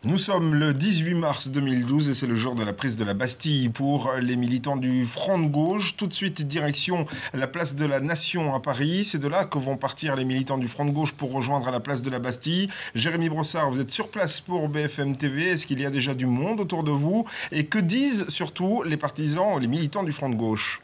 Nous sommes le 18 mars 2012 et c'est le jour de la prise de la Bastille pour les militants du Front de gauche. Tout de suite, direction la place de la Nation à Paris. C'est de là que vont partir les militants du Front de gauche pour rejoindre la place de la Bastille. Jérémy Brossard, vous êtes sur place pour BFM TV. Est-ce qu'il y a déjà du monde autour de vous? Et que disent surtout les partisans, les militants du Front de gauche?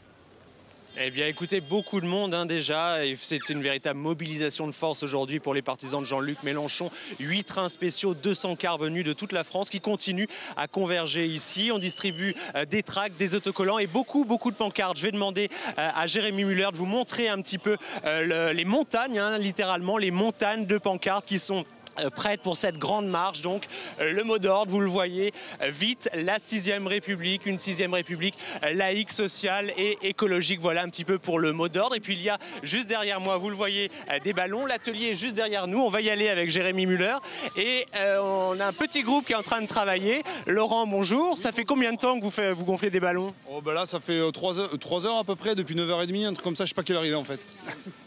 Eh bien, écoutez, beaucoup de monde déjà. C'est une véritable mobilisation de force aujourd'hui pour les partisans de Jean-Luc Mélenchon. 8 trains spéciaux, 200 cars venus de toute la France qui continuent à converger ici. On distribue des tracts, des autocollants et beaucoup de pancartes. Je vais demander à Jérémy Muller de vous montrer un petit peu les montagnes, littéralement les montagnes de pancartes qui sont prête pour cette grande marche. Donc le mot d'ordre, vous le voyez, vite la 6e République, une 6e République laïque, sociale et écologique. Voilà un petit peu pour le mot d'ordre. Et puis il y a juste derrière moi, vous le voyez, des ballons. L'atelier est juste derrière nous. On va y aller avec Jérémy Muller. Et on a un petit groupe qui est en train de travailler. Laurent, bonjour. Ça fait combien de temps que vous gonflez des ballons? Là, ça fait 3 heures à peu près, depuis 9h30, un truc comme ça, je sais pas quelle heure il est en fait.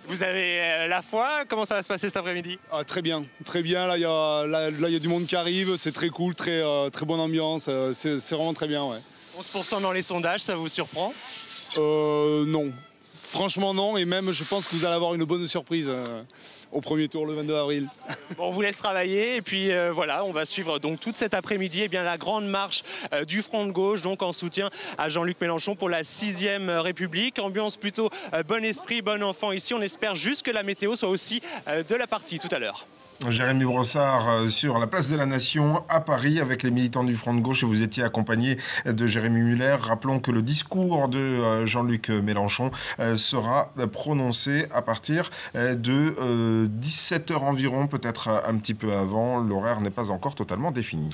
Vous avez la foi? Comment ça va se passer cet après-midi? Très bien, très bien. Là, il y a du monde qui arrive, c'est très cool, très bonne ambiance. C'est vraiment très bien, ouais. 11% dans les sondages, ça vous surprend? Non. Franchement, non. Et même, je pense que vous allez avoir une bonne surprise au premier tour, le 22 avril. Bon, on vous laisse travailler. Et puis voilà, on va suivre donc toute cet après-midi la grande marche du Front de gauche, donc en soutien à Jean-Luc Mélenchon pour la 6e République. Ambiance plutôt bon esprit, bon enfant ici. On espère juste que la météo soit aussi de la partie tout à l'heure. Jérémy Brossard sur la place de la Nation à Paris avec les militants du Front de gauche et vous étiez accompagné de Jérémy Muller. Rappelons que le discours de Jean-Luc Mélenchon sera prononcé à partir de 17h environ, peut-être un petit peu avant. L'horaire n'est pas encore totalement défini.